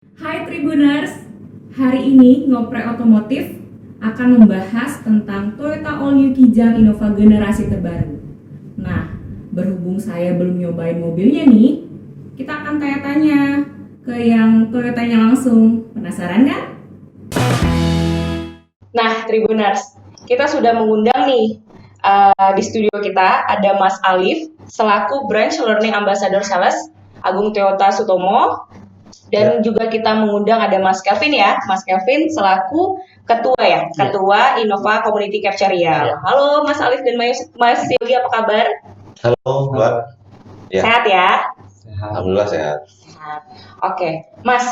Hai Tribuners, hari ini Ngoprek Otomotif akan membahas tentang Toyota All New Kijang Innova generasi terbaru. Nah, berhubung saya belum nyobain mobilnya nih, kita akan tanya-tanya ke yang Toyotanya langsung. Penasaran kan? Nah, Tribuners, kita sudah mengundang nih di studio kita ada Mas Alif selaku Branch Learning Ambassador Sales Agung Toyota Sutomo, dan juga kita mengundang ada Mas Kevin ya, Mas Kevin selaku Ketua Innova Community Capture Riau. Halo Mas Alif dan Mas Yogi, apa kabar? Halo Mbak. Ya. Sehat ya? Alhamdulillah sehat. Oke, Mas.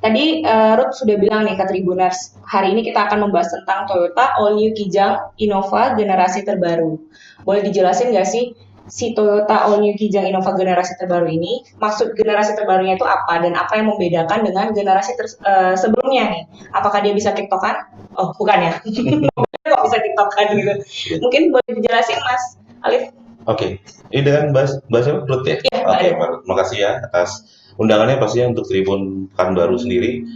Tadi Ruth sudah bilang nih ke Tribuners, hari ini kita akan membahas tentang Toyota All New Kijang Innova generasi terbaru. Boleh dijelasin nggak sih si Toyota All New Kijang Innova generasi terbaru ini? Maksud generasi terbarunya itu apa dan apa yang membedakan dengan generasi sebelumnya nih? Apakah dia bisa tiktokan? Oh, bukan ya? Kok bisa tiktokan gitu? Mungkin boleh dijelasin Mas Alif? Oke. Ini dengan bahasa Ruth ya? Iya, Oke, Mbak. Makasih ya atas undangannya pastinya untuk Tribun Pekanbaru sendiri.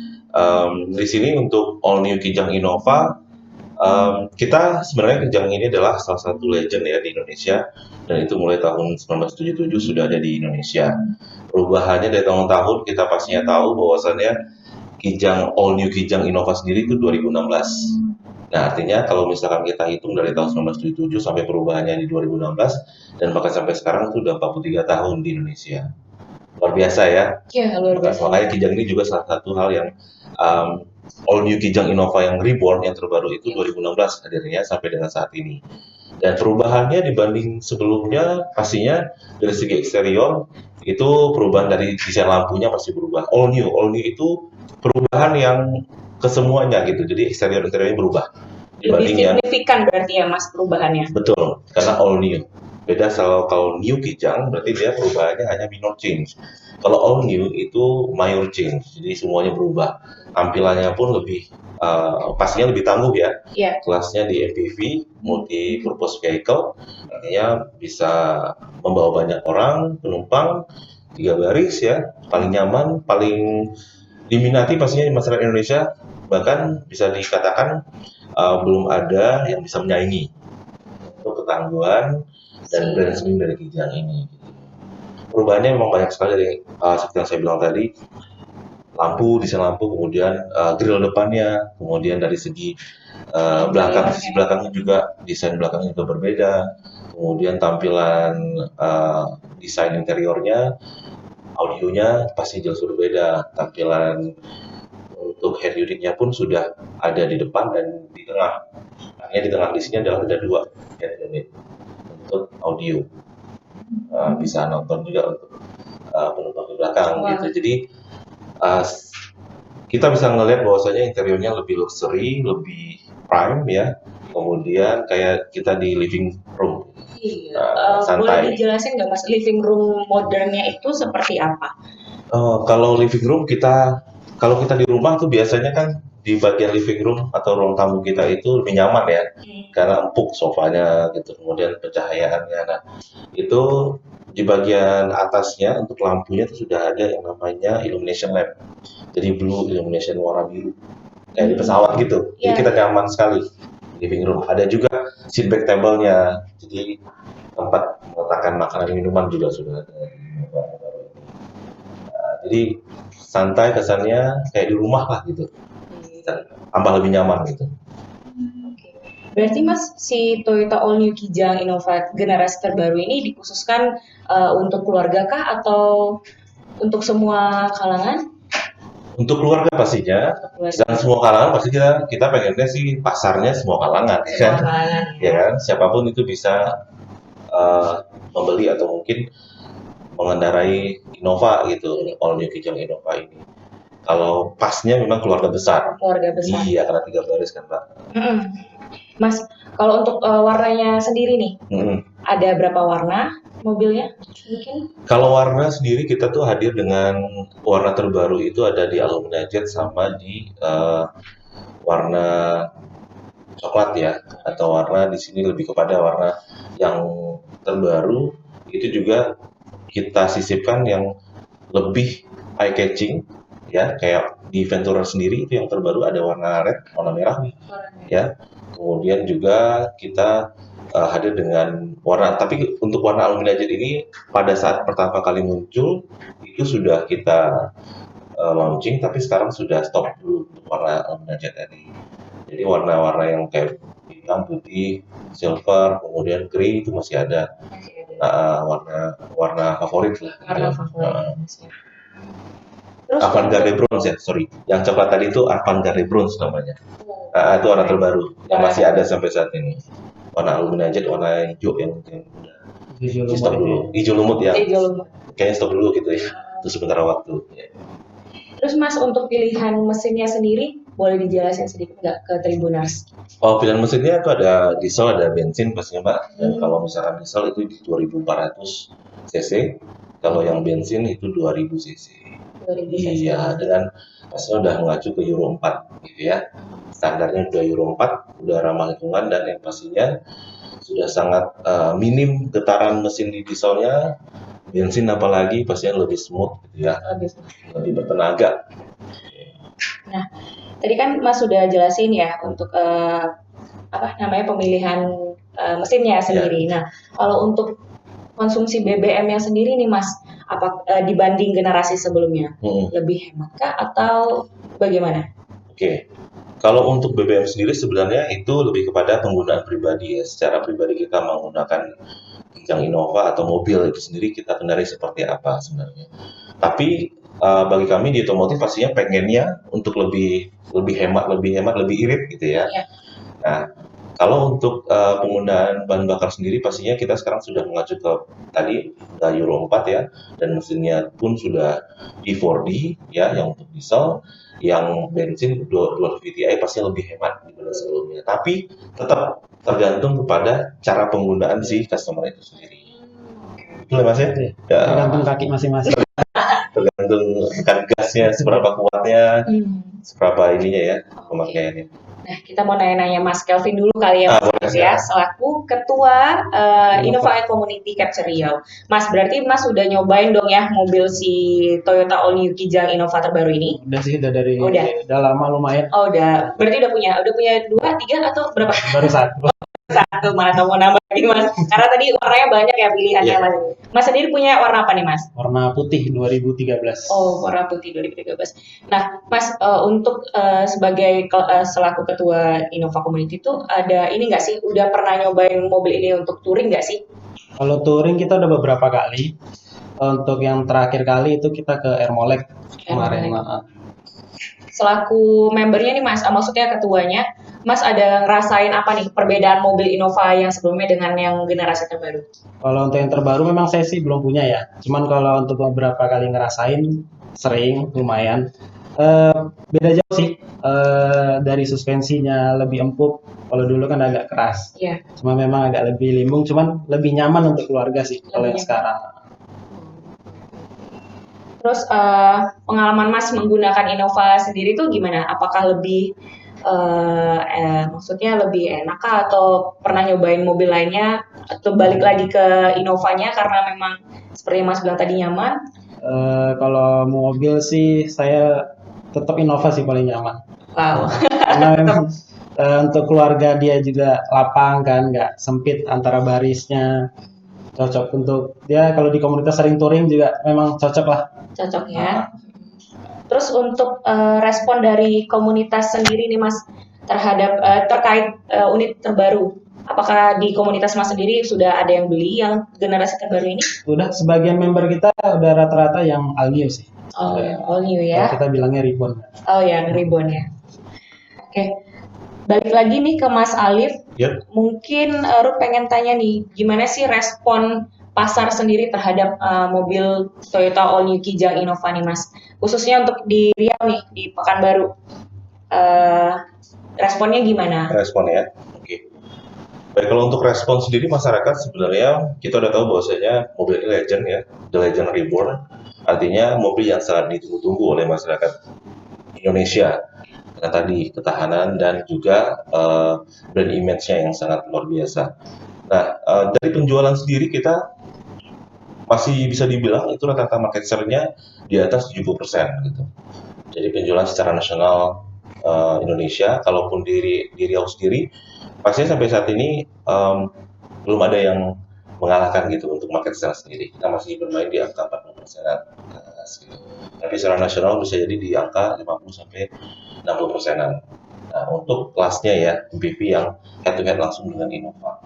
Di sini untuk All New Kijang Innova, kita sebenarnya Kijang ini adalah salah satu legend ya di Indonesia, dan itu mulai tahun 1977 sudah ada di Indonesia. Perubahannya dari tahun-tahun kita pastinya tahu bahwasannya Kijang All New Kijang Innova sendiri itu 2016. Nah, artinya kalau misalkan kita hitung dari tahun 1977 sampai perubahannya di 2016 dan bahkan sampai sekarang itu udah 43 tahun di Indonesia. Luar biasa ya. Iya, luar biasa. Makanya Kijang ini juga salah satu hal yang All New Kijang Innova yang reborn yang terbaru itu 2016 hadirnya sampai dengan saat ini. Dan perubahannya dibanding sebelumnya pastinya dari segi eksterior itu perubahan dari desain lampunya pasti berubah. All new itu perubahan yang kesemuanya gitu. Jadi eksterior-interiornya berubah. Lebih signifikan berarti ya Mas perubahannya. Betul, karena all new. Beda kalau new Kijang berarti dia perubahannya hanya minor change. Kalau all new itu major change. Jadi semuanya berubah. Tampilannya pun lebih pastinya lebih tangguh ya. Iya. Kelasnya di MPV, multi purpose vehicle, artinya bisa membawa banyak orang, penumpang, 3 baris ya, paling nyaman, paling diminati pastinya di masyarakat Indonesia, bahkan bisa dikatakan belum ada yang bisa menyaingi untuk ketangguhan dan brand sendiri dari Kijang ini. Perubahannya memang banyak sekali dari seperti yang saya bilang tadi, lampu, desain lampu, kemudian grill depannya, kemudian dari segi sisi belakangnya juga, desain belakangnya juga berbeda, kemudian tampilan desain interiornya, audionya pasti jauh berbeda, tampilan untuk head unitnya pun sudah ada di depan dan di tengah. Hanya di tengah di sini adalah ada 2 head unit untuk audio. Bisa nonton juga untuk penumpang di belakang gitu. Jadi kita bisa ngelihat bahwasanya interiornya lebih luxury, lebih prime ya. Kemudian kayak kita di living room. Iya. Boleh dijelasin nggak Mas, living room modernnya itu seperti apa? Kalau living room kalau kita di rumah tuh biasanya kan di bagian living room atau ruang tamu kita itu lebih nyaman ya, karena empuk sofanya gitu, kemudian pencahayaannya. Nah, itu di bagian atasnya untuk lampunya itu sudah ada yang namanya illumination lamp. Jadi blue illumination warna biru, kayak di pesawat gitu. Jadi kita nyaman sekali di living room. Ada juga seat back table-nya, jadi tempat meletakkan makanan minuman juga sudah ada. Jadi santai kesannya kayak di rumah lah gitu, tambah lebih nyaman gitu. Berarti Mas, si Toyota All New Kijang Innova generasi terbaru ini dikhususkan untuk keluarga kah atau untuk semua kalangan? Untuk keluarga pastinya, dan semua kalangan pasti kita pengennya sih pasarnya semua kalangan, ya kan? Ya kan, siapapun itu bisa membeli atau mungkin mengendarai Innova gitu, All New Kijang Innova ini. Kalau pasnya memang keluarga besar. Keluarga besar. Iya, karena 3 baris kan, Pak. Mas, kalau untuk warnanya sendiri nih, ada berapa warna mobilnya? Mungkin? Kalau warna sendiri kita tuh hadir dengan warna terbaru itu ada di Alumni Jet sama di warna coklat ya, atau warna di sini lebih kepada warna yang terbaru itu juga kita sisipkan yang lebih eye catching ya, kayak di Venturer sendiri itu yang terbaru ada warna red, warna merah ya. Kemudian juga kita hadir dengan warna, tapi untuk warna aluminium jet ini pada saat pertama kali muncul itu sudah kita launching, tapi sekarang sudah stop dulu untuk warna aluminium jet tadi. Jadi warna-warna yang kayak hitam, putih, silver, kemudian grey itu masih ada. Warna favorit lah. Warna gitu. favorit. Terus Avantgarde Bronze ya, sorry. Yang coklat tadi itu Avantgarde Bronze namanya. Itu warna terbaru yang masih ada sampai saat ini. Warna aluminium jet, warna hijau yang udah stop dulu. Hijau lumut ya. hijau lumut. Kayaknya stop dulu gitu ya. Itu sebentar waktu. Ya. Terus Mas, untuk pilihan mesinnya sendiri boleh dijelasin sedikit nggak ke Tribuners? Oh, pilihan mesinnya itu ada diesel, ada bensin pastinya Mbak. Dan kalau misalkan diesel itu di 2400 cc, kalau yang bensin itu 2000 cc. 2000 cc. Iya, dengan pastinya udah mengacu ke Euro 4 gitu ya. Standarnya udah Euro 4, udah ramah lingkungan, dan yang pastinya sudah sangat minim getaran mesin di dieselnya. Bensin apalagi pastinya lebih smooth gitu ya, lebih bertenaga. Nah, tadi kan Mas sudah jelasin ya untuk pemilihan mesinnya sendiri. Nah, kalau untuk konsumsi BBM-nya sendiri nih Mas, dibanding generasi sebelumnya lebih hematkah atau bagaimana? Oke. Kalau untuk BBM sendiri sebenarnya itu lebih kepada penggunaan pribadi ya. Secara pribadi kita menggunakan Kijang Innova atau mobil itu sendiri kita kendarai seperti apa sebenarnya. Tapi bagi kami di otomotif pastinya pengennya untuk lebih hemat, lebih irit gitu ya. Iya. Nah, kalau untuk penggunaan bahan bakar sendiri pastinya kita sekarang sudah mengacu ke tadi Euro 4 ya, dan mesinnya pun sudah E4D ya, yang untuk diesel, yang bensin 2 VTI pasti lebih hemat dibanding sebelumnya. Tapi tetap tergantung kepada cara penggunaan si customer itu sendiri. Betul ya Mas ya? Ya, Tergantung kaki masing-masing. tergantung tekan gasnya seberapa kuatnya, seberapa ininya ya pemakaiannya. Nah, kita mau nanya-nanya Mas Kelvin dulu kali ya, Mas, boleh, ya, silakan. selaku Ketua Innova Community Capture Riau. Mas, berarti Mas udah nyobain dong ya mobil si Toyota All New Kijang Innova terbaru ini? Udah sih, udah Udah lama lumayan. Oh, berarti udah punya 2, 3 atau berapa? Baru satu. Satu, mana tahu mau nambah lagi Mas. Karena tadi warnanya banyak ya pilihannya Iya. Mas. Mas sendiri punya warna apa nih Mas? Warna putih 2013. Oh, warna putih 2013. Nah, Mas, untuk sebagai selaku ketua Innova Community itu ada ini nggak sih? Udah pernah nyobain mobil ini untuk touring nggak sih? Kalau touring kita udah beberapa kali. Untuk yang terakhir kali itu kita ke Ermolek kemarin. Selaku membernya nih Mas, maksudnya ketuanya, Mas ada ngerasain apa nih perbedaan mobil Innova yang sebelumnya dengan yang generasi terbaru? Kalau untuk yang terbaru memang saya sih belum punya ya. Cuman kalau untuk beberapa kali ngerasain, sering, lumayan. Beda jauh sih. Dari suspensinya lebih empuk. Kalau dulu kan agak keras. Iya. Cuma memang agak lebih limbung, cuman lebih nyaman untuk keluarga sih kalau yang sekarang. Terus pengalaman Mas menggunakan Innova sendiri tuh gimana? Apakah lebih maksudnya lebih enak kah, atau pernah nyobain mobil lainnya atau balik lagi ke Innovanya karena memang seperti Mas bilang tadi nyaman? Kalau mobil sih saya tetap Innova sih paling nyaman. Wow. Karena memang untuk keluarga dia juga lapang kan, nggak sempit antara barisnya. Cocok untuk dia kalau di komunitas sering touring juga memang cocok lah. Cocok ya. Terus untuk respon dari komunitas sendiri nih Mas terhadap terkait unit terbaru, apakah di komunitas Mas sendiri sudah ada yang beli yang generasi terbaru ini? Udah sebagian member kita udah rata-rata yang all new sih. Oh, all new ya. Kalau kita bilangnya ribbon. Oh, yang ribbon ya. Oke. Balik lagi nih ke Mas Alif. Yep. Mungkin Ruth pengen tanya nih, gimana sih respon pasar sendiri terhadap mobil Toyota All New Kijang Innova nih Mas? Khususnya untuk di Riau nih, di Pekanbaru. Responnya gimana? Respon ya. Oke. Baik, kalau untuk respon sendiri masyarakat sebenarnya kita udah tahu bahwasanya mobil ini legend ya, The Legend Reborn. Artinya mobil yang sangat ditunggu-tunggu oleh masyarakat Indonesia. Karena tadi ketahanan dan juga brand image-nya yang sangat luar biasa. Nah, dari penjualan sendiri kita masih bisa dibilang itu rata-rata market share-nya di atas 70% gitu. Jadi penjualan secara nasional Indonesia, kalaupun di Riau sendiri, pastinya sampai saat ini belum ada yang mengalahkan gitu untuk market share sendiri. Kita masih bermain di angka 40%-an. Gitu. Tapi secara nasional bisa jadi di angka 50 sampai 60%-an. Nah, untuk kelasnya ya, MPV yang head to head langsung dengan Innova.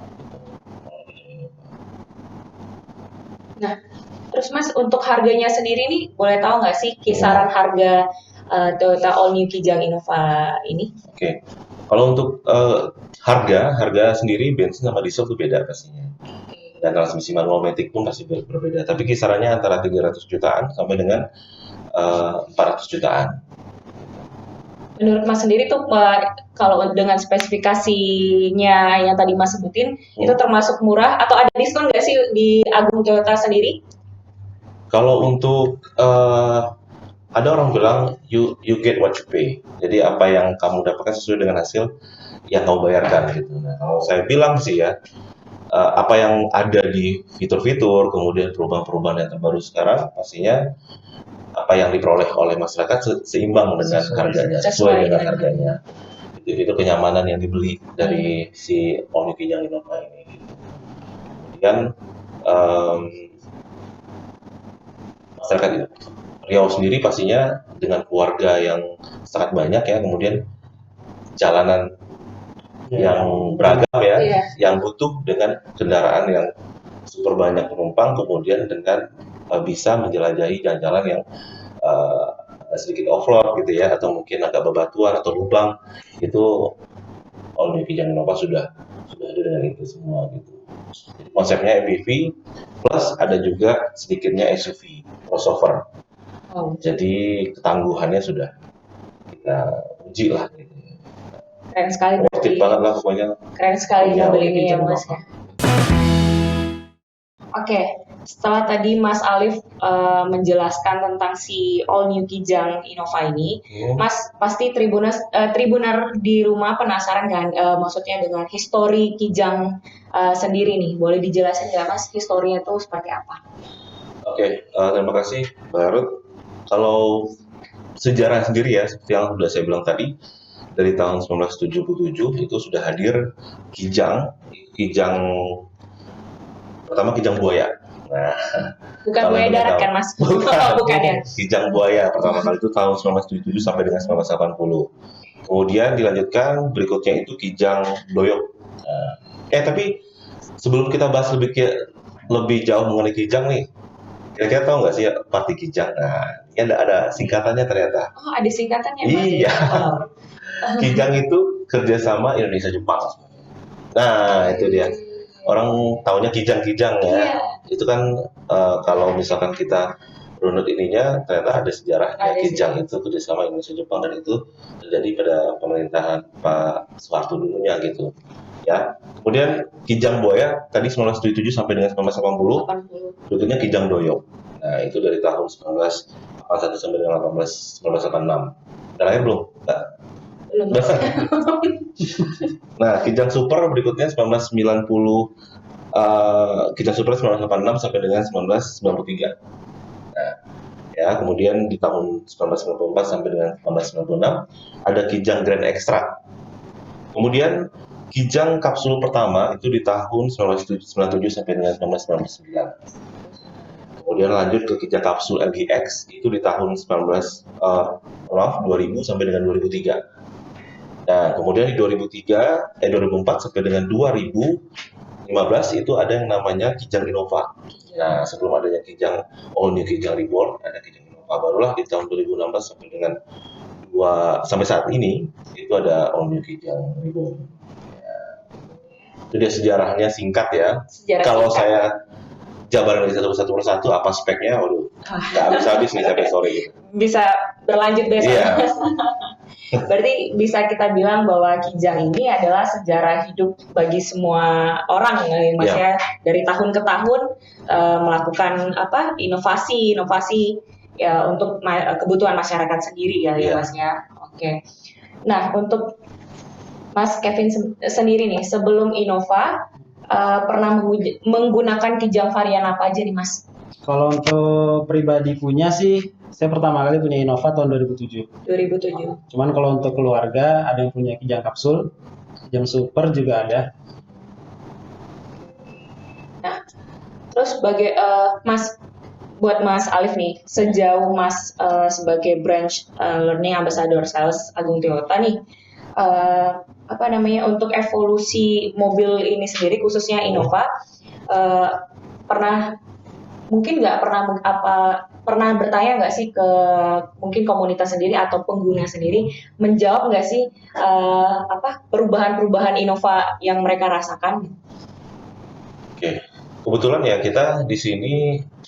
Nah, terus Mas untuk harganya sendiri nih, boleh tahu nggak sih kisaran harga Toyota All New Kijang Innova ini? Oke. Kalau untuk harga sendiri bensin sama diesel itu beda pastinya. Dan transmisi manual matic pun pasti berbeda. Tapi kisarannya antara 300 jutaan sampai dengan 400 jutaan. Menurut Mas sendiri tuh kalau dengan spesifikasinya yang tadi Mas sebutin itu termasuk murah atau ada diskon nggak sih di Agung Toyota sendiri? Kalau untuk ada orang bilang you get what you pay. Jadi apa yang kamu dapatkan sesuai dengan hasil yang kamu bayarkan gitu. Nah, kalau saya bilang sih ya, apa yang ada di fitur-fitur, kemudian perubahan-perubahan yang terbaru sekarang, pastinya apa yang diperoleh oleh masyarakat seimbang dengan harganya, sesuai dengan harganya. Itu kenyamanan yang dibeli dari si All New Kijang Innova ini. Kemudian masyarakat Riau sendiri pastinya dengan keluarga yang sangat banyak ya, kemudian jalanan yang beragam ya, yang butuh dengan kendaraan yang super banyak penumpang, kemudian dengan bisa menjelajahi jalan-jalan yang sedikit off-road gitu ya, atau mungkin agak bebatuan atau lubang, itu All New Kijang Innova sudah ada dengan itu semua gitu. Jadi, konsepnya MPV plus ada juga sedikitnya SUV crossover. Jadi ketangguhannya sudah kita uji lah gitu. Keren sekali berarti banget lah pokoknya. Keren sekali mobil ini ya Mas ya. Oke, setelah tadi Mas Alif menjelaskan tentang si All New Kijang Innova ini, Mas pasti Tribuner di rumah penasaran kan, maksudnya dengan histori Kijang sendiri nih, boleh dijelasin nggak Mas historinya itu seperti apa? Oke, terima kasih Mbak Ruth. Kalau sejarah sendiri ya, seperti yang sudah saya bilang tadi, dari tahun 1977 itu sudah hadir Kijang pertama Kijang buaya. Nah, bukan buaya darat kan Mas? Bukan ya. Kijang buaya pertama kali itu tahun 1977 sampai dengan 1980. Kemudian dilanjutkan berikutnya itu Kijang Doyok. Tapi sebelum kita bahas lebih jauh mengenai Kijang nih, kira-kira tahu nggak sih Parti Kijang? Nah, ini ada singkatannya ternyata. Oh, ada singkatannya Mas? Iya. Kijang itu kerjasama Indonesia-Jepang. Nah, itu dia. Orang taunya Kijang-Kijang ya. Iya. Itu kan kalau misalkan kita runut ininya, ternyata ada sejarahnya. Kijang itu kerjasama Indonesia-Jepang dan itu terjadi pada pemerintahan Pak Soeharto dulunya gitu. Ya. Kemudian Kijang buaya tadi 1977 sampai dengan 1980. Berikutnya Kijang Doyok. Nah, itu dari tahun 1981 sampai dengan 1986. Udah lahir belum? Nah. Belum. Nah, Kijang Super berikutnya 1990, Kijang Super 1986 sampai dengan 1993. Nah, ya, kemudian di tahun 1994 sampai dengan 1996 ada Kijang Grand Extra. Kemudian Kijang kapsul pertama itu di tahun 1997 sampai dengan 1999. Kemudian lanjut ke Kijang kapsul LGX itu di tahun 2000 sampai dengan 2003. Nah, kemudian di 2004 sampai dengan 2015 itu ada yang namanya Kijang Innova. Nah, sebelum adanya Kijang All New Kijang Reborn, ada Kijang Innova. Barulah di tahun 2016 sampai dengan sampai saat ini itu ada All New Kijang Reborn. Itu dia sejarahnya singkat ya. Kalau saya jabarin dari satu persatu apa speknya, waduh, nggak habis-habis nih sampai sore gitu. Bisa berlanjut besok. Iya. Berarti bisa kita bilang bahwa Kijang ini adalah sejarah hidup bagi semua orang, Mas ya. Dari tahun ke tahun melakukan inovasi ya untuk kebutuhan masyarakat sendiri ya, Mas ya. Oke. Nah, untuk Mas Kevin sendiri nih, sebelum Innova pernah menggunakan Kijang varian apa aja nih Mas? Kalau untuk pribadi punya sih, saya pertama kali punya Innova tahun 2007. 2007. Cuman kalau untuk keluarga ada yang punya Kijang kapsul, Kijang super juga ada. Nah, terus Mas, buat Mas Alif nih, sejauh Mas sebagai branch learning ambassador sales Agung Toyota nih, apa namanya, untuk evolusi mobil ini sendiri khususnya Innova, pernah bertanya nggak sih ke mungkin komunitas sendiri atau pengguna sendiri, menjawab nggak sih perubahan-perubahan Innova yang mereka rasakan? Oke, kebetulan ya kita di sini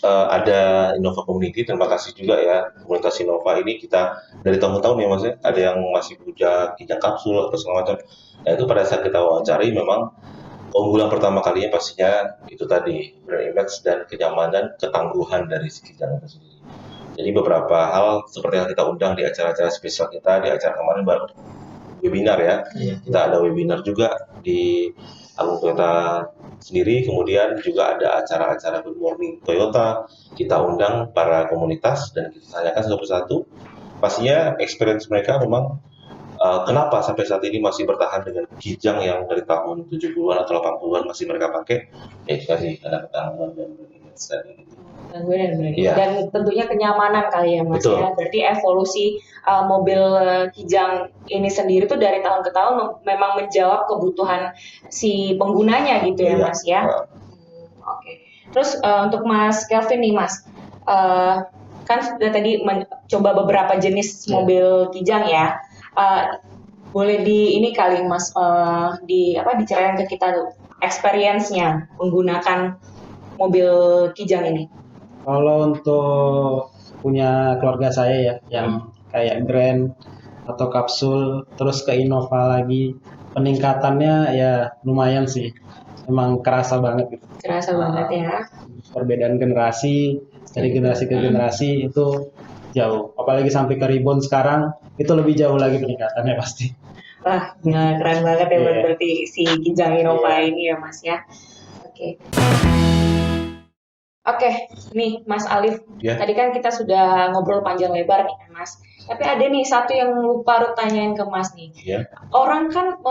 ada Innova Community. Terima kasih juga ya komunitas Innova ini, kita dari tahun ke tahun ya Mas ya, ada yang masih punya Kijang kapsul atau segala macam. Nah itu pada saat kita wawancari memang keunggulan pertama kalinya pastinya itu tadi brand image dan kenyamanan, ketangguhan dari si Kijang itu sendiri. Jadi beberapa hal seperti yang kita undang di acara-acara spesial kita, di acara kemarin baru webinar ya. Kita ada webinar juga di Agung Toyota sendiri, kemudian juga ada acara-acara Good Morning Toyota. Kita undang para komunitas dan kita tanyakan satu persatu. Pastinya experience mereka memang kenapa sampai saat ini masih bertahan dengan Kijang yang dari tahun 70-an atau 80-an masih mereka pakai. Ya itu tadi ada ketangguhan dan Iya. Dan tentunya kenyamanan kali ya Mas. Betul. Ya. Berarti evolusi mobil Kijang ini sendiri tuh dari tahun ke tahun memang menjawab kebutuhan si penggunanya gitu ya Iya. Mas ya. Oke. Terus untuk Mas Kelvin nih Mas, kan sudah tadi coba beberapa jenis mobil Kijang ya. Boleh ini kali Mas diceritakan ke kita experience-nya menggunakan mobil Kijang ini. Kalau untuk punya keluarga saya ya, yang kayak Grand atau kapsul, terus ke Innova lagi, peningkatannya ya lumayan sih. Emang kerasa banget gitu. Kerasa banget ya. Perbedaan generasi, dari generasi ke generasi itu jauh. Apalagi sampai ke Ribbon sekarang, itu lebih jauh lagi peningkatannya pasti. Wah, keren banget ya Iya. berarti si Kijang Innova Iya. ini ya Mas ya. Oke. Oke, nih Mas Alif, Ya. tadi kan kita sudah ngobrol panjang lebar nih kan Mas. Tapi ada nih satu yang lupa Ruth tanyain ke Mas nih. Ya. Orang kan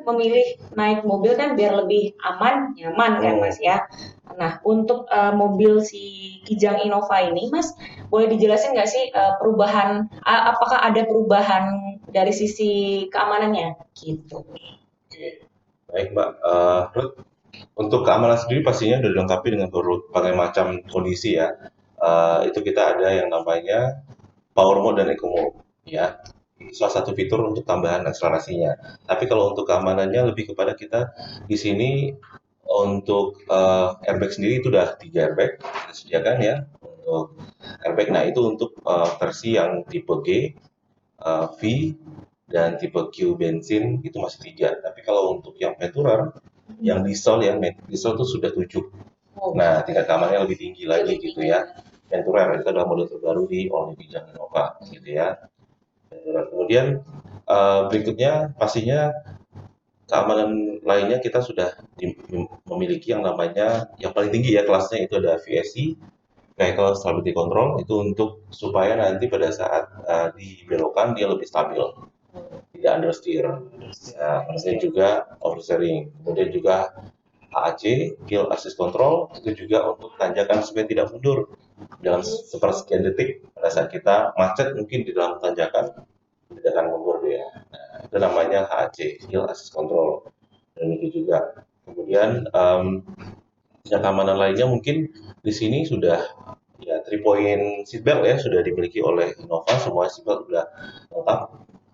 memilih naik mobil kan biar lebih aman, nyaman kan Mas ya. Nah, untuk mobil si Kijang Innova ini Mas, boleh dijelasin nggak sih perubahan, apakah ada perubahan dari sisi keamanannya gitu? Oke, baik Mbak. Ruth, untuk keamanan sendiri pastinya sudah dilengkapi dengan berbagai macam kondisi ya. Itu kita ada yang namanya Power Mode dan Eco Mode ya. Itu salah satu fitur untuk tambahan akselerasinya. Tapi kalau untuk keamanannya lebih kepada kita di sini untuk airbag sendiri itu udah 3 airbag kita sediakan ya untuk airbag. Nah itu untuk versi yang tipe G, V, dan tipe Q bensin itu masih 3. Tapi kalau untuk yang Venturer, yang diesel itu sudah 7. Nah, tingkat keamanannya lebih tinggi lagi gitu ya. Venturer itu adalah model terbaru di All New Kijang Innova gitu ya. Venturer. Kemudian berikutnya pastinya keamanan lainnya kita sudah memiliki yang namanya yang paling tinggi ya kelasnya itu ada VSC, Vehicle Stability Control, itu untuk supaya nanti pada saat dibelokan dia lebih stabil, tidak understeer. Nah, kemudian juga oversteering, kemudian juga HAC, Hill Assist Control, itu juga untuk tanjakan supaya tidak mundur dalam sepersekian detik pada saat kita macet mungkin di dalam tanjakan tidak akan mundur dia. Nah, itu namanya HAC, Hill Assist Control. Dan itu juga. Kemudian keamanan lainnya mungkin di sini sudah ya 3-point seatbelt ya sudah dimiliki oleh Innova, semua seatbelt sudah lengkap.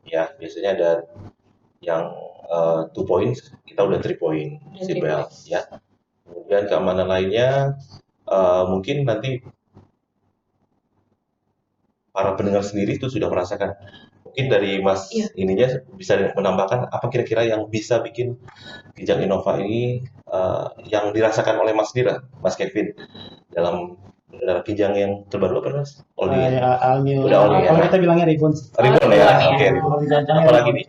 Ya, biasanya ada yang 2 point, kita udah 3 point seatbelt ya. Kemudian keamanan lainnya mungkin nanti para pendengar sendiri itu sudah merasakan. Mungkin dari Mas ininya bisa menambahkan apa kira-kira yang bisa bikin Kijang Innova ini yang dirasakan oleh Mas Dira, Mas Kevin dalam Kijang yang terbaru apa Mas? All new. Udah all new ya. Kalau kita bilangnya Ribbon. Ribbon ya. Oke. Ribbon. Apalagi nih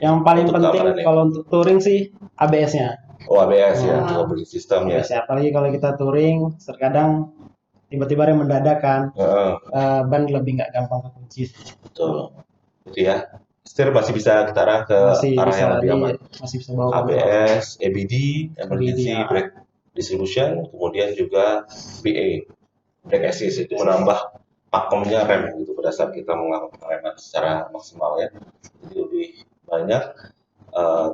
yang paling untuk penting keamanannya? kalau untuk touring sih ABS-nya. Oh, ABS ya, Wow. operating system ya. Biasa, apalagi kalau kita touring, terkadang tiba-tiba rem mendadak kan, Heeh, ban lebih nggak gampang kekunci. betul. Itu ya. Setir masih bisa kita arah ke Masih arah bisa yang lebih aman. masih bisa bawa kontrol. ABS, ABD, Emergency ya. Brake Distribution, kemudian juga BA, Brake Assist, itu menambah pakemnya rem gitu pada saat kita melakukan pengereman secara maksimal ya. Jadi lebih banyak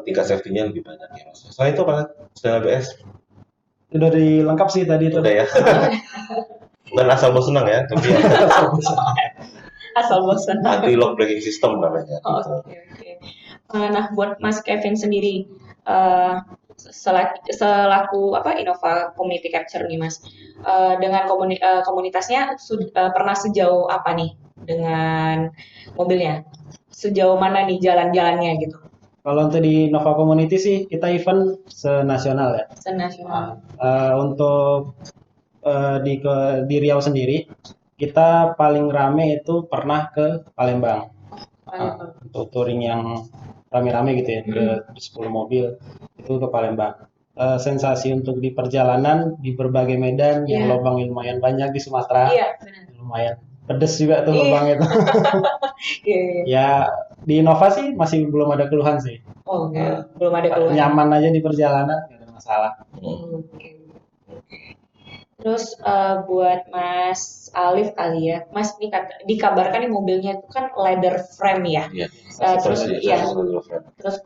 tingkat safety-nya lebih banyak ya Mas. Selain itu apa? Selain ABS, Udah dilengkap sih tadi itu. udah ya. Bukan asal mau senang ya, tapi ya, Asal bosan. anti lock braking system namanya. Oh, Gitu. oke. Nah, buat Mas Kevin sendiri, selaku apa Innova Community Capture nih Mas, dengan komunitasnya pernah sejauh apa nih dengan mobilnya? Sejauh mana nih jalan-jalannya gitu? Kalau untuk di Nova Community sih kita event senasional ya. Senasional. Untuk di Riau sendiri kita paling rame itu pernah ke Palembang. Untuk touring yang rame-rame gitu ya, ke 10 mobil itu ke Palembang. Sensasi untuk di perjalanan di berbagai medan yang Iya. lubang lumayan banyak di Sumatera, Iya, benar. lumayan pedes juga tuh Iya. lubang itu. Iya, iya. Ya di Innova sih masih belum ada keluhan sih. Oh, oke. Belum ada keluhan. Nyaman aja di perjalanan, nggak ada masalah. Oke. Terus buat Mas Alif kali ya, Mas ini dikabarkan nih mobilnya itu kan leather frame ya. Iya. Terus terus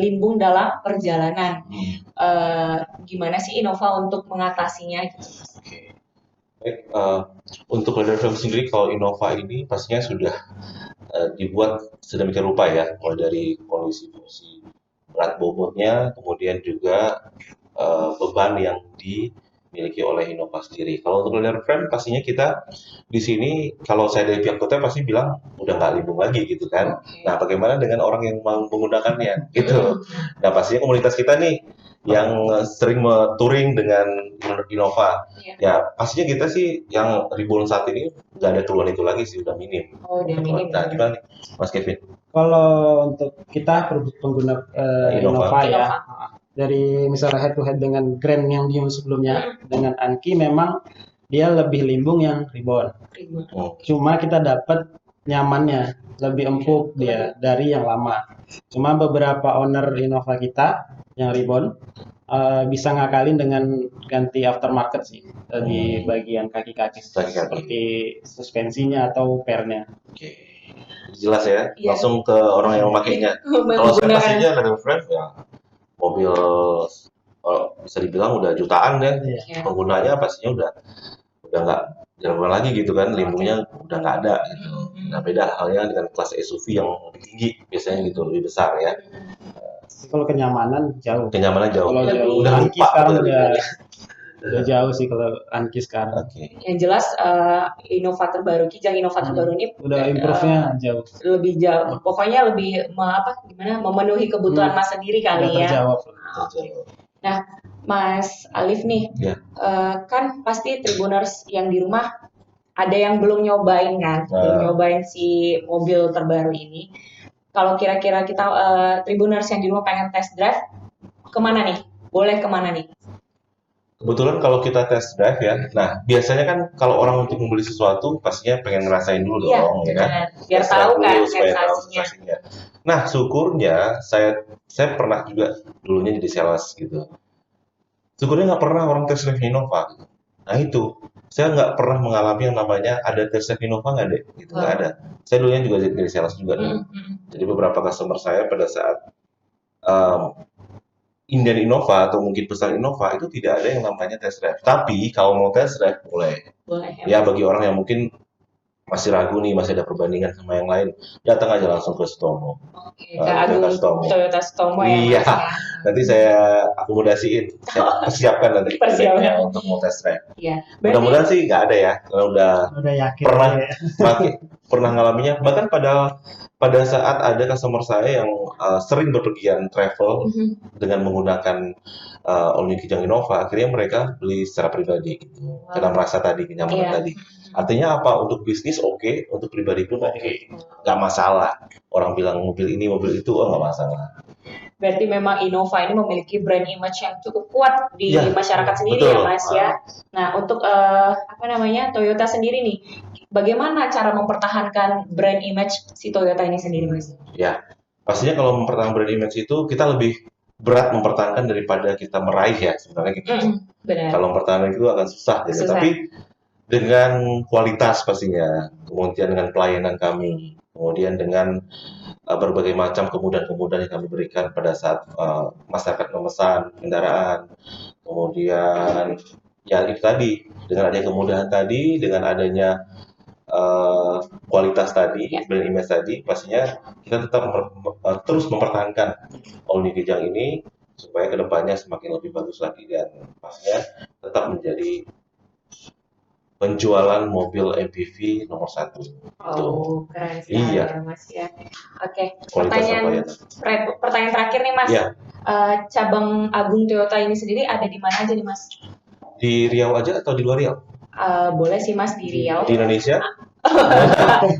limbung dalam perjalanan. Gimana sih Innova untuk mengatasinya gitu? Oke. Baik, untuk leather frame sendiri kalau Innova ini pastinya sudah dibuat sedemikian rupa ya, mulai dari kondisi berat bobotnya, kemudian juga beban yang dimiliki oleh Innova sendiri. Kalau untuk leather frame pastinya kita di sini kalau saya dari pihak kota pasti bilang udah nggak limbung lagi gitu kan. Oke. Nah, bagaimana dengan orang yang mau menggunakannya gitu. Nah, pastinya komunitas kita nih yang sering touring dengan Innova. Iya. Ya, pastinya kita sih yang Reborn saat ini nggak ada keluhan itu lagi sih, udah minim. Oh, udah minim. Nah, gimana nih, Mas Kevin? Kalau untuk kita pengguna Innova. Innova ya, dari misalnya head to head dengan Grand yang dia sebelumnya dengan Anki memang dia lebih limbung yang Reborn. Ribu. Cuma kita dapat nyamannya lebih empuk dia dari yang lama. Cuma beberapa owner Innova kita yang Reborn bisa ngakalin dengan ganti aftermarket sih di bagian kaki-kaki Kaki-kaki. seperti suspensinya atau pernya. Oke. Jelas ya, Iya. langsung ke orang yang memakainya. Kalau saya pastinya leather frame ya mobil bisa dibilang udah jutaan ya. Iya. Penggunanya pastinya udah nggak diragukan lagi gitu kan, limbungnya udah nggak ada gitu. Nah, beda halnya dengan kelas SUV yang lebih tinggi biasanya gitu, lebih besar ya. Tapi kalau kenyamanan jauh. Kenyamanan jauh. Kalau jauh Udah Anki lupa sekarang udah. udah jauh sih kalau Anki sekarang. Oke. Yang jelas Innova terbaru, Kijang Innova terbaru ini Udah improve-nya jauh. lebih jauh. Pokoknya lebih memenuhi kebutuhan Mas sendiri kali Udah ya. terjawab. Nah, Mas Alif nih, Ya. kan pasti Tribuners yang di rumah ada yang belum nyobain kan, belum nyobain si mobil terbaru ini. Kalau kira-kira kita Tribuners yang di rumah pengen test drive, kemana nih? Boleh kemana nih? Kebetulan kalau kita test drive ya, nah biasanya kan kalau orang untuk membeli sesuatu pastinya pengen ngerasain dulu Iya, dong, ya kan? benar. Biar Test tahu drive kan dulu supaya tahu sensasinya. sensasinya. Nah, syukurnya saya pernah juga dulunya jadi sales gitu. Syukurnya nggak pernah orang test drive Innova. Gitu. Nah itu, saya nggak pernah mengalami yang namanya ada test drive Innova nggak deh, gitu nggak ada. Saya dulunya juga jadi sales juga nih. Jadi beberapa customer saya pada saat Indian Innova atau mungkin pesan Innova itu tidak ada yang namanya test drive. Tapi kalau mau test drive boleh. Boleh. Ya bagi orang yang mungkin masih ragu nih, masih ada perbandingan sama yang lain, datang aja langsung ke Stomo. Oke, Nah, Kak Agung Toyota Stomo. Toyota Stomo ya. Iya. Mas, ya. Nanti saya akomodasiin, saya persiapkan nanti Persiapkan. feedbacknya untuk mau test drive. Iya. Mudah-mudahan sih nggak ada ya, karena udah Udah yakin. pernah ya. pernah ngalaminya. Bahkan pada saat ada customer saya yang sering berpergian travel dengan menggunakan all new Kijang Innova, akhirnya mereka beli secara pribadi gitu. Karena merasa tadi kenyamanan Iya. tadi. Artinya apa? Untuk bisnis oke, untuk pribadi pun oke. Nggak masalah. Orang bilang mobil ini, mobil itu, oh nggak masalah. Berarti memang Innova ini memiliki brand image yang cukup kuat di Iya, masyarakat sendiri betul. ya Mas ya. Nah untuk Toyota sendiri nih, bagaimana cara mempertahankan brand image si Toyota ini sendiri Mas? Ya, pastinya kalau mempertahankan brand image itu kita lebih berat mempertahankan daripada kita meraih ya sebenarnya gitu. Benar. Kalau mempertahankan itu akan susah gitu. Susah. Tapi dengan kualitas pastinya, kemudian dengan pelayanan kami, kemudian dengan berbagai macam kemudahan-kemudahan yang kami berikan pada saat masyarakat memesan kendaraan, kemudian ya itu tadi dengan adanya kemudahan tadi, dengan adanya kualitas tadi, brand image tadi, pastinya kita tetap terus mempertahankan All New Kijang ini supaya kedepannya semakin lebih bagus lagi dan pastinya tetap menjadi penjualan mobil MPV nomor 1. Oh, keren sekali Iya. ya Mas ya. Oke, Kualitas pertanyaan terakhir nih Mas. Iya. Cabang Agung Toyota ini sendiri ada di mana aja nih Mas? Di Riau aja atau di luar Riau? Boleh sih Mas di Riau. Di Indonesia?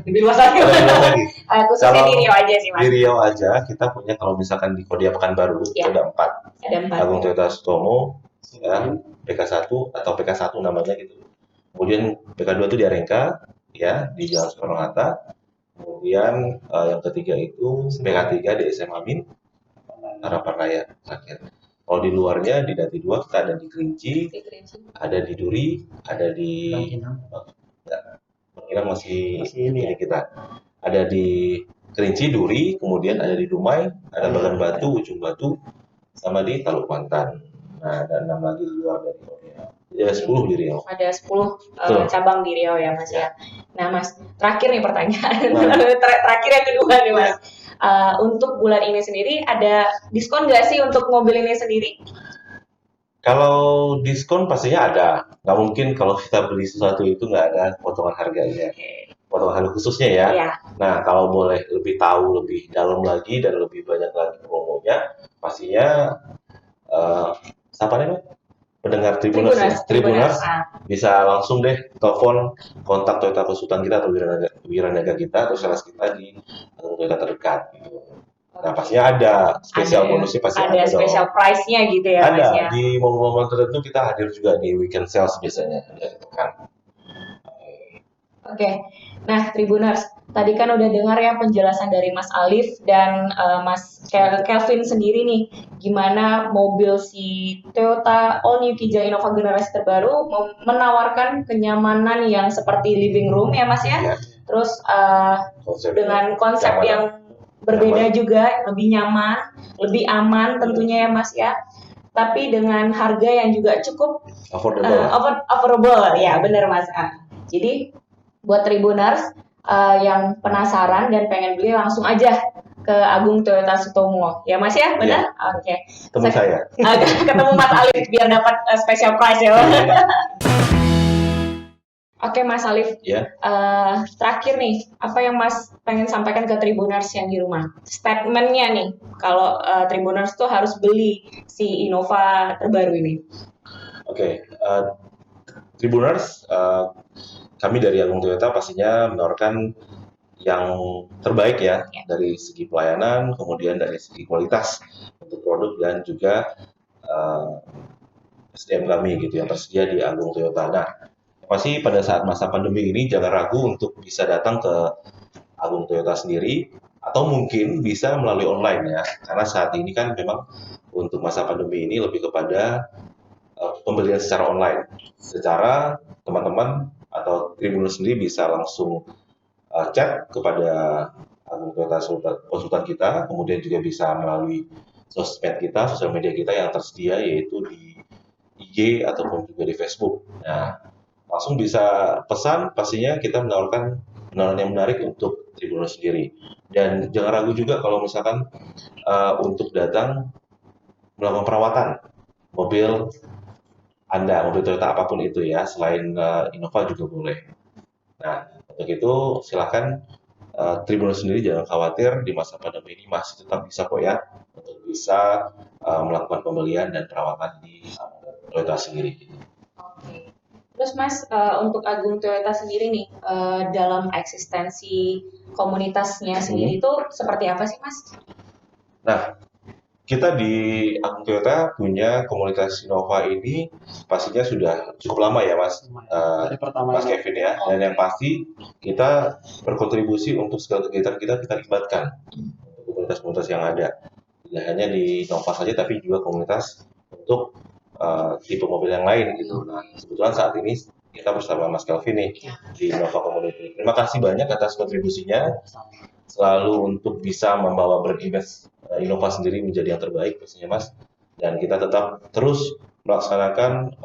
Lebih luas lagi. Lebih luas lagi. Khususnya Kalau di Riau aja sih Mas. Di Riau aja kita punya kalau misalkan di Kodia Pekanbaru Iya. itu ada 4. Ada 4. Agung Toyota Sutomo, ya, PK1 atau PK1 namanya gitu. Kemudian PK2 itu di Arengka, ya, di Jalan Soekarno-Hatta. Kemudian yang ketiga itu PK3 di SMA Min, Harapan Raya terakhir. Kalau di luarnya di Dati 2 kita ada di Kerinci, ada di Duri, ada di Bangkinang masih ini kita. Ada di Kerinci, Duri, kemudian ada di Dumai, ada Bagan Batu, Ujung Batu, sama di Taluk Kuantan. Nah, ada 6 lagi di luar dari Riau. Jadi ada 10 di Riau. Ada 10 Betul. cabang di Riau ya Mas ya. Nah Mas, terakhir nih pertanyaan. Nah. Terakhir yang kedua nih Mas. Untuk bulan ini sendiri ada diskon nggak sih untuk mobil ini sendiri? Kalau diskon pastinya ada. Nggak mungkin kalau kita beli sesuatu itu nggak ada potongan harganya. Potongan harga khususnya ya. Iya. Nah, kalau boleh lebih tahu lebih dalam lagi dan lebih banyak lagi promonya, pastinya siapa namanya? Pendengar Tribuners ya. Tribuners bisa langsung deh telepon kontak Toyota konsultan kita atau wiraniaga kita atau sales kita di Toyota terdekat gitu. Nah, pastinya ada spesial bonusnya pasti ada dong. special price-nya gitu ya Ada Mas ya. di momen-momen tertentu kita hadir juga di weekend sales biasanya gitu kan. Oke, nah Tribuners, tadi kan udah dengar ya penjelasan dari Mas Alif dan Mas Kelvin sendiri nih, gimana mobil si Toyota All New Kijang Innova generasi terbaru menawarkan kenyamanan yang seperti living room ya Mas ya, Iya. terus dengan konsep Nyaman. yang berbeda juga, lebih nyaman, lebih aman tentunya ya Mas ya, tapi dengan harga yang juga cukup affordable ya benar Mas. Jadi buat Tribuners yang penasaran dan pengen beli langsung aja ke Agung Toyota Sutomo ya Mas ya, benar? Oke. Teman saya. Ketemu Mas Alif biar dapat special price ya. Oke Mas Alif, Ya. terakhir nih, apa yang Mas pengen sampaikan ke Tribuners yang di rumah? Statementnya nih, kalau Tribuners tuh harus beli si Innova terbaru ini. Oke, Tribuners, kami dari Agung Toyota pastinya menawarkan yang terbaik ya dari segi pelayanan, kemudian dari segi kualitas untuk produk dan juga SDM kami gitu yang tersedia di Agung Toyota. Nah, pasti pada saat masa pandemi ini jangan ragu untuk bisa datang ke Agung Toyota sendiri atau mungkin bisa melalui online ya, karena saat ini kan memang untuk masa pandemi ini lebih kepada pembelian secara online. Secara teman-teman atau Tribuners sendiri bisa langsung chat kepada Agung Toyota konsultan kita, kemudian juga bisa melalui sosmed kita, sosial media kita yang tersedia yaitu di IG ataupun juga di Facebook. Nah, langsung bisa pesan, pastinya kita menawarkan penawaran yang menarik untuk Tribuners sendiri. Dan jangan ragu juga kalau misalkan untuk datang melakukan perawatan mobil Anda, mobil Toyota apapun itu ya, selain Innova juga boleh. Nah, untuk itu silahkan Tribuners sendiri jangan khawatir, di masa pandemi ini masih tetap bisa kok ya untuk bisa melakukan pembelian dan perawatan di Toyota sendiri. Oke. Terus Mas, untuk Agung Toyota sendiri nih, dalam eksistensi komunitasnya sendiri itu seperti apa sih Mas? Nah, kita di Akun Toyota punya komunitas Innova ini pastinya sudah cukup lama ya Mas, Dari pertama Mas Kevin ya. Dan yang pasti kita berkontribusi untuk segala kegiatan kita libatkan komunitas-komunitas yang ada. Tidak hanya di Innova saja, tapi juga komunitas untuk tipe mobil yang lain gitu. Nah, kebetulan saat ini kita bersama Mas Kelvin nih di Innova Community. Terima kasih banyak atas kontribusinya, selalu untuk bisa membawa brand image Innova sendiri menjadi yang terbaik pastinya Mas. Dan kita tetap terus melaksanakan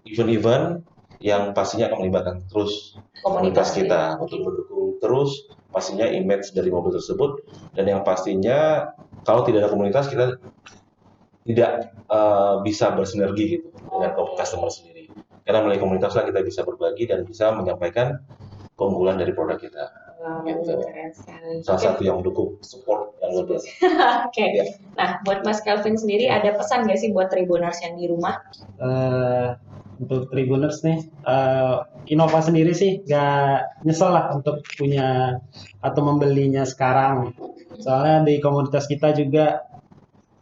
event-event yang pastinya akan melibatkan terus komunitas kita untuk mendukung terus pastinya image dari mobil tersebut. Dan yang pastinya kalau tidak ada komunitas kita tidak bisa bersinergi gitu dengan customer sendiri. Karena melalui komunitas lah kita bisa berbagi dan bisa menyampaikan keunggulan dari produk kita. Gitu. Keren sekali. Salah satu yang mendukung support yang luar biasa. Oke. Ya. Nah, buat Mas Kelvin sendiri ada pesan nggak sih buat Tribuners yang di rumah? Untuk Tribuners nih, Innova sendiri sih gak nyesel lah untuk punya atau membelinya sekarang. Soalnya di komunitas kita juga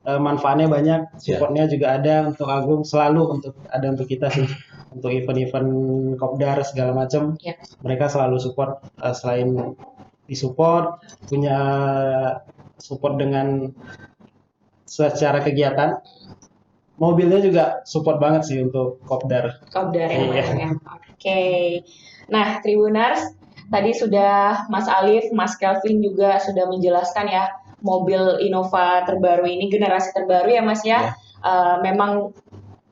manfaatnya banyak, supportnya juga ada untuk Agung, selalu ada untuk kita sih, untuk event-event kopdar segala macam. Mereka selalu support, selain disupport, punya support dengan secara kegiatan. Mobilnya juga support banget sih untuk kopdar. Kopdar ya. Oke. Nah, Tribuners, tadi sudah Mas Alif, Mas Kelvin juga sudah menjelaskan ya mobil Innova terbaru ini, generasi terbaru ya Mas ya. Memang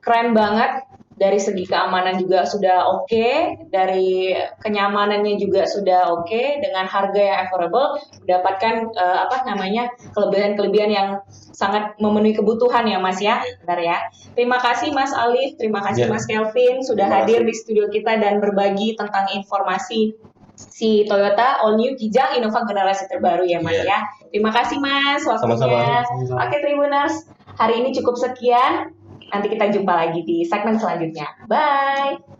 keren banget, dari segi keamanan juga sudah oke, dari kenyamanannya juga sudah oke, dengan harga yang affordable, mendapatkan kelebihan-kelebihan yang sangat memenuhi kebutuhan ya Mas ya. Benar ya. Terima kasih Mas Alif, terima kasih Mas Kelvin sudah hadir di studio kita dan berbagi tentang informasi si Toyota All New Kijang Innova generasi terbaru ya Mas ya. Terima kasih Mas waktunya. Sama-sama. Oke Tribuners, hari ini cukup sekian. Nanti kita jumpa lagi di segmen selanjutnya. Bye.